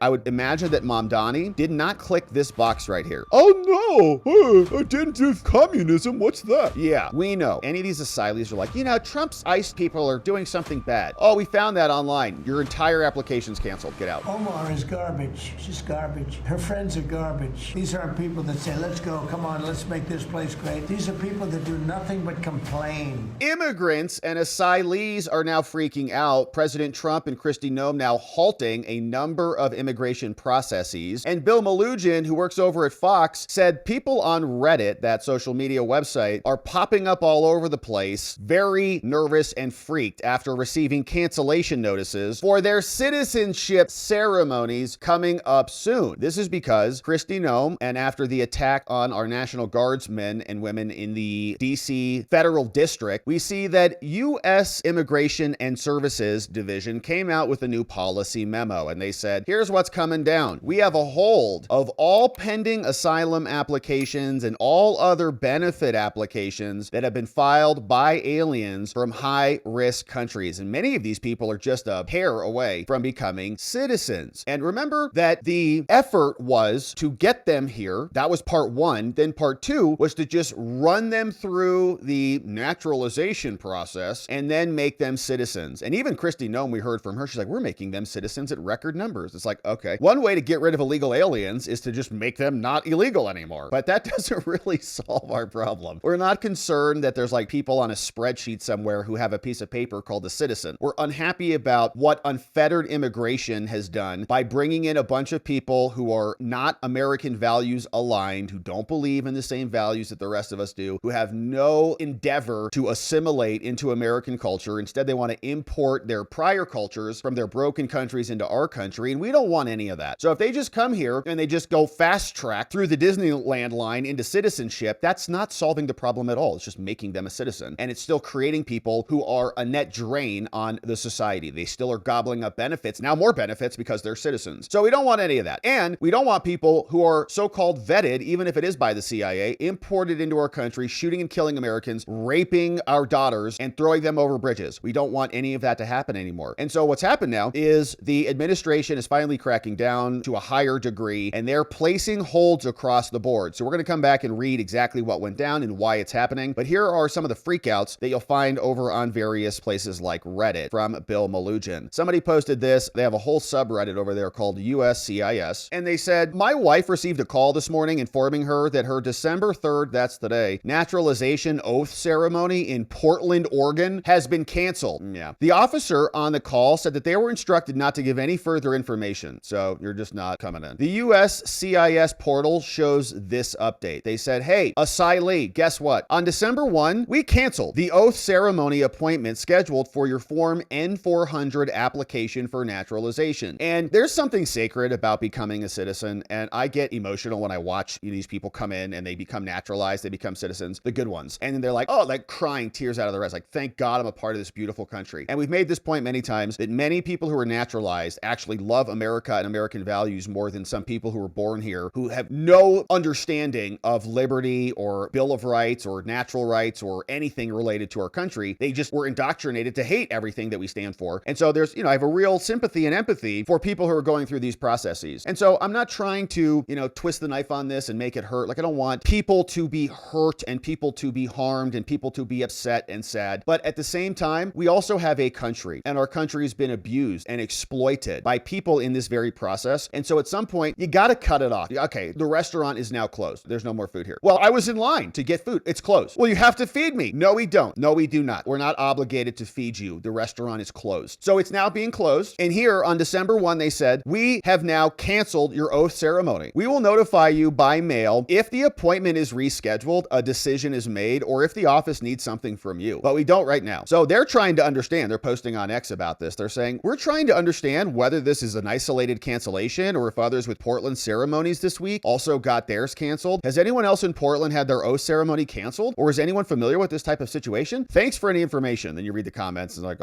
I would imagine that Mamdani did not click this box right here. Oh no, identity of communism, what's that? Yeah, we know. Any of these asylees are like, you know, Trump's ICE people are doing something bad. Oh, we found that online. Your entire application's canceled. Get out. Omar is garbage. She's garbage. Her friends are garbage. These aren't people that say, let's go, come on, let's make this place great. These are people that do nothing but complain. Immigrants and asylees are now freaking out. President Trump and Kristi Noem now halting a number of immigration processes. And Bill Melugin, who works over at Fox, said people on Reddit, that social media website, are popping up all over the place, very nervous and freaked after receiving cancellation notices for their citizenship ceremonies coming up soon. This is because Kristi Noem, and after the attack on our National Guardsmen and women in the DC Federal District, we see that U.S. Immigration and Services Division came out with a new policy memo, and they said, here's what's coming down. We have a hold of all pending asylum applications and all other benefit applications that have been filed by aliens from high-risk countries. And many of these people are just a hair away from becoming citizens. And remember that the effort was to get them here. That was part one. Then part two was to just run them through the naturalization process and then make them citizens. And even Kristi Noem, we heard from her, she's like, we're making them citizens at record numbers. It's like, okay, one way to get rid of illegal aliens is to just make them not illegal anymore. But that doesn't really solve our problem. We're not concerned that there's like people on a spreadsheet somewhere who have a piece of paper called a citizen. We're unhappy about what unfettered immigration has done by bringing in a bunch of people who are not American values aligned, who don't believe in the same values that the rest of us do, who have no endeavor to assimilate into American culture. Instead, they want to import their prior cultures from their broken countries into our country, and we don't want any of that. So if they just come here and they just go fast track through the Disneyland line into citizenship, that's not solving the problem at all. It's just making them a citizen. And it's still creating people who are a net drain on the society. They still are gobbling up benefits, now more benefits because they're citizens. So we don't want any of that. And we don't want people who are so-called vetted, even if it is by the CIA, imported into our country, shooting and killing Americans, raping our daughters, and throwing them over bridges. We don't want any of that to happen anymore. And so what's happened now is the administration is finally cracking down to a higher degree, and they're placing holds across the board. So we're going to come back and read exactly what went down and why it's happening. But here are some of the freakouts that you'll find over on various places like Reddit from Bill Melugin. Somebody posted this. They have a whole subreddit over there called USCIS. And they said, my wife received a call this morning informing her that her December 3rd, that's today, naturalization oath ceremony in Portland, Oregon has been canceled. Yeah. The officer on the call said that they were instructed not to give any further information. So you're just not coming in. The USCIS portal shows this update. They said, hey, asylee, guess what? On December 1, we canceled the oath ceremony appointment scheduled for your Form N-400 application for naturalization. And there's something sacred about becoming a citizen. And I get emotional when I watch these people come in and they become naturalized, they become citizens, the good ones. And then they're like, oh, like crying tears out of their eyes. Like, thank God I'm a part of this beautiful country. And we've made this point many times that many people who are naturalized actually love America and American values more than some people who were born here who have no understanding of liberty or Bill of Rights or natural rights or anything related to our country. They just were indoctrinated to hate everything that we stand for. And so there's, I have a real sympathy and empathy for people who are going through these processes. And so I'm not trying to, twist the knife on this and make it hurt. Like, I don't want people to be hurt and people to be harmed and people to be upset and sad. But at the same time, we also have a country, and our country has been abused and exploited by people in this very process. And so at some point, you got to cut it off. Okay, the restaurant is now closed. There's no more food here. Well, I was in line to get food. It's closed. Well, you have to feed me. No, we don't. No, we do not. We're not obligated to feed you. The restaurant is closed. So it's now being closed. And here on December 1, they said, we have now canceled your oath ceremony. We will notify you by mail if the appointment is rescheduled, a decision is made, or if the office needs something from you. But we don't right now. So they're trying to understand. They're posting on X about this. They're saying, we're trying to understand whether this is an isolated cancellation or if others with Portland ceremonies this week also got theirs canceled. Has anyone else in Portland had their oath ceremony canceled? Or is anyone familiar with this type of situation? Thanks for any information. Then you read the comments and like,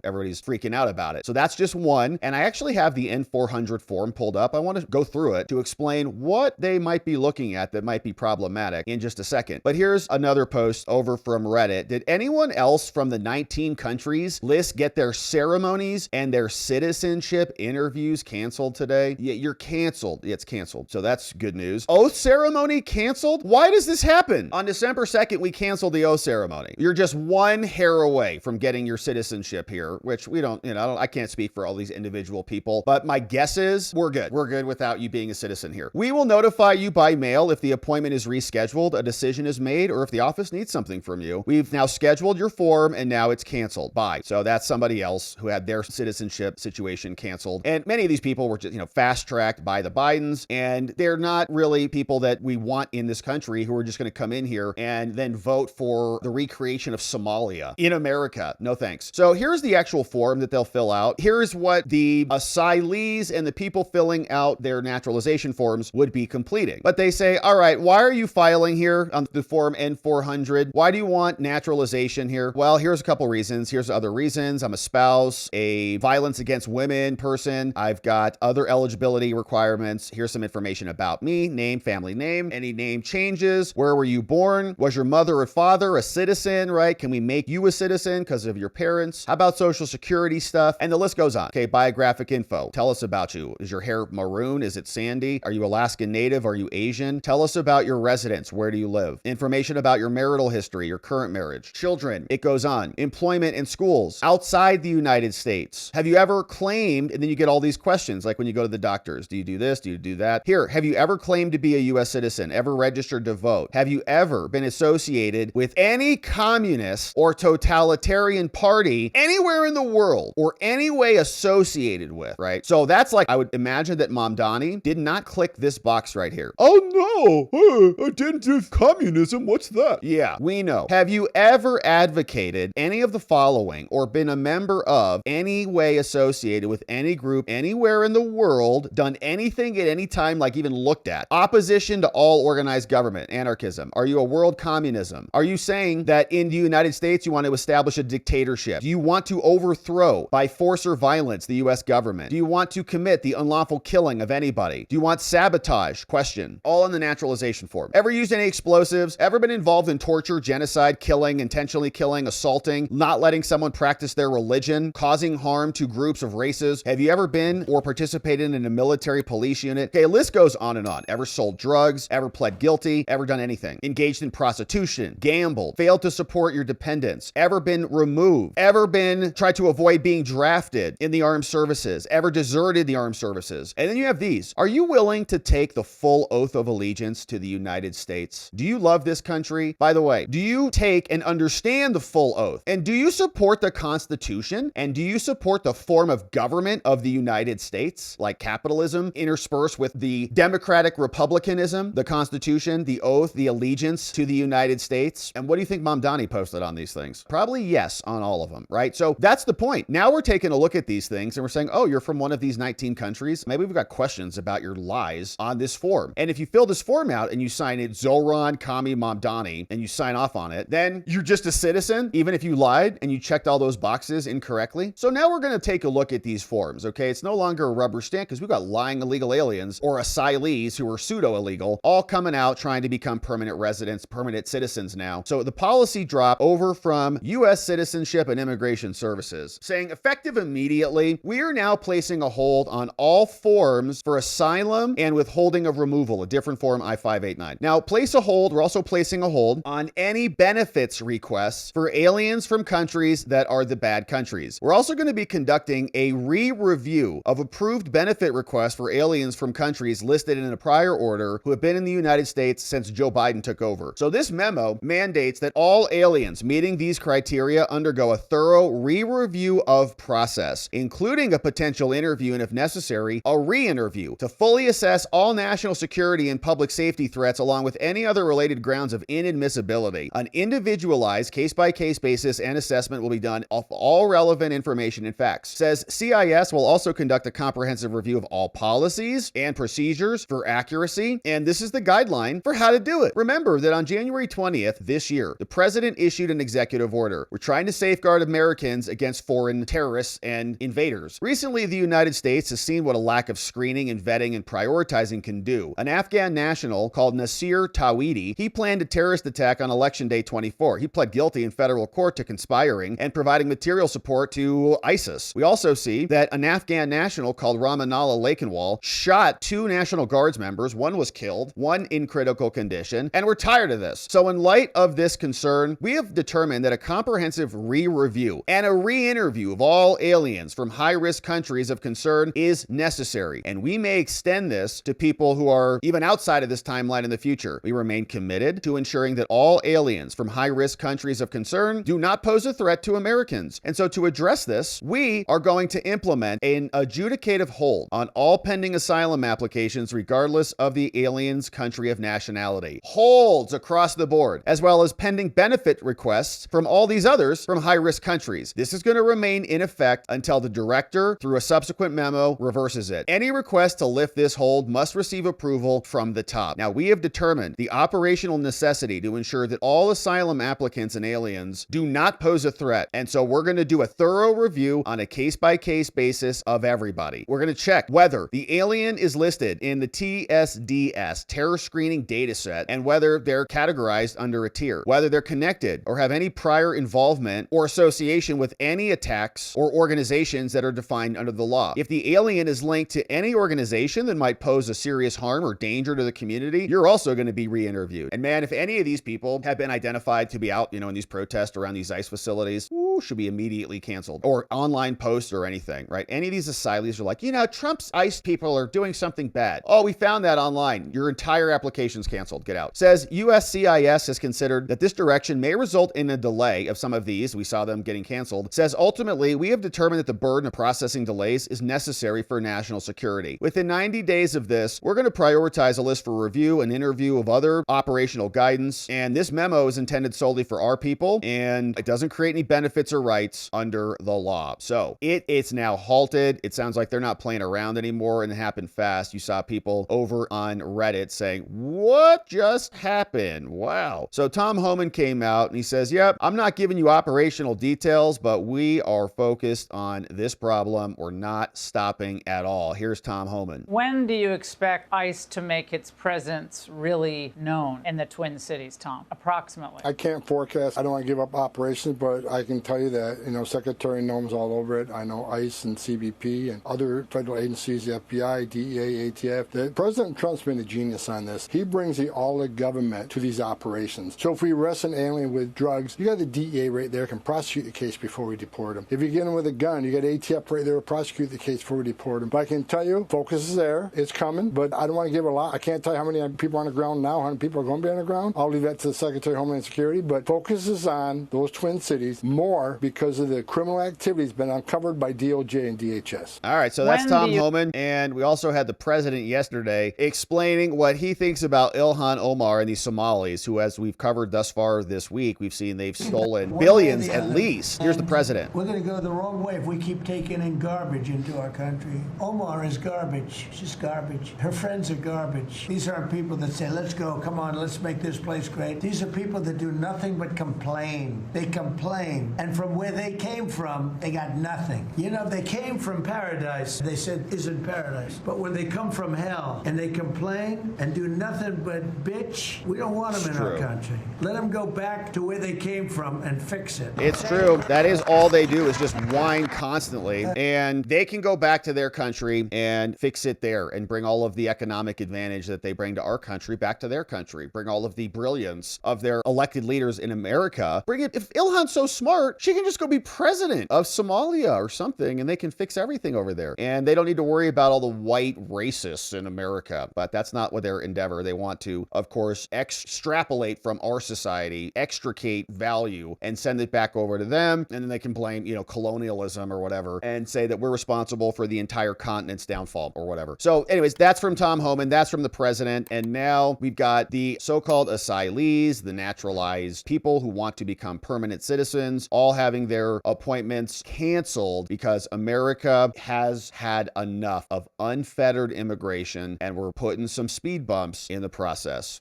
everybody's freaking out about it. So that's just one. And I actually have the N-400 form pulled up. I want to go through it to explain what they might be looking at that might be problematic in just a second. But here's another post over from Reddit. Did anyone else from the 19 countries list get their ceremonies and their citizenship interviews canceled? canceled today. Yeah, you're canceled. Yeah, it's canceled. So that's good news. Oath ceremony canceled? Why does this happen? On December 2nd, we canceled the oath ceremony. You're just one hair away from getting your citizenship here, which we don't, I can't speak for all these individual people, but my guess is we're good. We're good without you being a citizen here. We will notify you by mail if the appointment is rescheduled, a decision is made, or if the office needs something from you. We've now scheduled your form and now it's canceled. Bye. So that's somebody else who had their citizenship situation canceled. And many of these people were just, fast-tracked by the Bidens, and they're not really people that we want in this country who are just going to come in here and then vote for the recreation of Somalia in America. No thanks. So here's the actual form that they'll fill out. Here's what the asylees and the people filling out their naturalization forms would be completing. But they say, all right, why are you filing here on the form N400? Why do you want naturalization here? Well, here's a couple reasons. Here's other reasons. I'm a spouse, a violence against women person. I've got other eligibility requirements. Here's some information about me: name, family name, any name changes. Where were you born? Was your mother or father a citizen, right? Can we make you a citizen because of your parents? How about social security stuff? And the list goes on. Okay, biographic info. Tell us about you. Is your hair maroon? Is it sandy? Are you Alaskan Native? Are you Asian? Tell us about your residence. Where do you live? Information about your marital history, your current marriage. Children. It goes on. Employment and schools outside the United States. Have you ever claimed, and then you get all these questions, like when you go to the doctors. Do you do this? Do you do that? Here, have you ever claimed to be a U.S. citizen? Ever registered to vote? Have you ever been associated with any communist or totalitarian party anywhere in the world or any way associated with, right? So that's like, I would imagine that Mamdani did not click this box right here. Oh no, identity communism, what's that? Yeah, we know. Have you ever advocated any of the following or been a member of any way associated with any group anywhere in the world, done anything at any time, like even looked at? Opposition to all organized government, anarchism. Are you a world communism? Are you saying that in the United States you want to establish a dictatorship? Do you want to overthrow by force or violence the U.S. government? Do you want to commit the unlawful killing of anybody? Do you want sabotage? Question. All in the naturalization form. Ever used any explosives? Ever been involved in torture, genocide, killing, intentionally killing, assaulting, not letting someone practice their religion, causing harm to groups of races? Have you ever been or participated in a military police unit? Okay, a list goes on and on. Ever sold drugs? Ever pled guilty? Ever done anything? Engaged in prostitution? Gambled? Failed to support your dependents? Ever been removed? Ever been tried to avoid being drafted in the armed services? Ever deserted the armed services? And then you have these. Are you willing to take the full oath of allegiance to the United States? Do you love this country? By the way, do you take and understand the full oath? And do you support the Constitution? And do you support the form of government of the United States, like capitalism interspersed with the democratic republicanism, the Constitution, the oath, the allegiance to the United States? And what do you think Mamdani posted on these things? Probably yes on all of them, right? So that's the point. Now we're taking a look at these things and we're saying, oh, you're from one of these 19 countries. Maybe we've got questions about your lies on this form. And if you fill this form out and you sign it Zohran Kami Mamdani and you sign off on it, then you're just a citizen, even if you lied and you checked all those boxes incorrectly. So now we're going to take a look at these forms, okay? It's no longer a rubber stamp because we've got lying illegal aliens or asylees who are pseudo-illegal all coming out trying to become permanent residents, permanent citizens now. So the policy dropped over from U.S. Citizenship and Immigration Services, saying effective immediately, we are now placing a hold on all forms for asylum and withholding of removal, a different form I-589. Now, place a hold. We're also placing a hold on any benefits requests for aliens from countries that are the bad countries. We're also going to be conducting a re-review of approved benefit requests for aliens from countries listed in a prior order who have been in the United States since Joe Biden took over. So this memo mandates that all aliens meeting these criteria undergo a thorough re-review of process, including a potential interview and, if necessary, a re-interview to fully assess all national security and public safety threats along with any other related grounds of inadmissibility. An individualized case-by-case basis and assessment will be done of all relevant information and facts. Says CIS will also conduct a comprehensive review of all policies and procedures for accuracy, and this is the guideline for how to do it. Remember that on January 20th this year, the president issued an executive order. We're trying to safeguard Americans against foreign terrorists and invaders. Recently, the United States has seen what a lack of screening and vetting and prioritizing can do. An Afghan national called Nasir Tawhidi, he planned a terrorist attack on Election Day 24. He pled guilty in federal court to conspiring and providing material support to ISIS. We also see that an Afghan national criminal called Ramanala Lakenwal shot 2 National Guards members. One was killed, one in critical condition, and we're tired of this. So in light of this concern, we have determined that a comprehensive re-review and a re-interview of all aliens from high-risk countries of concern is necessary, and we may extend this to people who are even outside of this timeline in the future. We remain committed to ensuring that all aliens from high-risk countries of concern do not pose a threat to Americans. And so to address this, we are going to implement an adjudicative hold on all pending asylum applications regardless of the alien's country of nationality. Holds across the board, as well as pending benefit requests from all these others from high-risk countries. This is going to remain in effect until the director, through a subsequent memo, reverses it. Any request to lift this hold must receive approval from the top. Now, we have determined the operational necessity to ensure that all asylum applicants and aliens do not pose a threat. And so we're going to do a thorough review on a case-by-case basis of everybody. We're going to check whether the alien is listed in the TSDS, terror screening data set, and whether they're categorized under a tier, whether they're connected or have any prior involvement or association with any attacks or organizations that are defined under the law. If the alien is linked to any organization that might pose a serious harm or danger to the community, you're also going to be re-interviewed. And man, if any of these people have been identified to be out, in these protests around these ICE facilities, should be immediately canceled, or online posts or anything, right? Any of these asylees are like, Trump's ICE people are doing something bad. Oh, we found that online. Your entire application's canceled. Get out. Says USCIS has considered that this direction may result in a delay of some of these. We saw them getting canceled. Says ultimately, we have determined that the burden of processing delays is necessary for national security. Within 90 days of this, we're going to prioritize a list for review and interview of other operational guidance. And this memo is intended solely for our people, and it doesn't create any benefits or rights under the law. So it's now halted. It sounds like they're not playing around anymore, and it happened fast. You saw people over on Reddit saying, what just happened? Wow. So Tom Homan came out and he says, yep, I'm not giving you operational details, but we are focused on this problem. We're not stopping at all. Here's Tom Homan. When do you expect ICE to make its presence really known in the Twin Cities, Tom? Approximately. I can't forecast. I don't want to give up operations, but I can tell you that, Secretary Noem's all over it. I know ICE and CBP and other federal agencies, the FBI, DEA, ATF. President Trump's been a genius on this. He brings all the government to these operations. So if we arrest an alien with drugs, you got the DEA right there can prosecute the case before we deport him. If you get him with a gun, you got ATF right there to prosecute the case before we deport him. But I can tell you, focus is there. It's coming, but I don't want to give a lot. I can't tell you how many people are on the ground now, how many people are going to be on the ground. I'll leave that to the Secretary of Homeland Security, but focus is on those Twin Cities more because of the criminal activities been uncovered by DOJ and DHS. All right, so that's Tom Homan, and we also had the president yesterday explaining what he thinks about Ilhan Omar and these Somalis, who, as we've covered thus far this week, we've seen they've stolen billions at least. Here's the president. We're going to go the wrong way if we keep taking in garbage into our country. Omar is garbage. She's garbage. Her friends are garbage. These aren't people that say, let's go, come on, let's make this place great. These are people that do nothing but complain. They complain. And from where they came from, they got nothing. They came from paradise. They said, isn't paradise. But when they come from hell and they complain and do nothing but bitch, we don't want them in our country. Let them go back to where they came from and fix it. It's true. That is all they do is just whine constantly. And they can go back to their country and fix it there and bring all of the economic advantage that they bring to our country back to their country. Bring all of the brilliance of their elected leaders in America. Bring it. If Ilhan's so smart, she can just go be president of Somalia or something, and they can fix everything over there. And they don't need to worry about all the white racists in America. But that's not what their endeavor. They want to, of course, extrapolate from our society, extricate value, and send it back over to them. And then they can blame, colonialism or whatever, and say that we're responsible for the entire continent's downfall or whatever. So anyways, that's from Tom Homan. That's from the president. And now we've got the so-called asylees, the naturalized people who want to become permanent citizens, all having their appointments canceled because America has had enough of unfettered immigration, and we're putting some speed bumps in the process.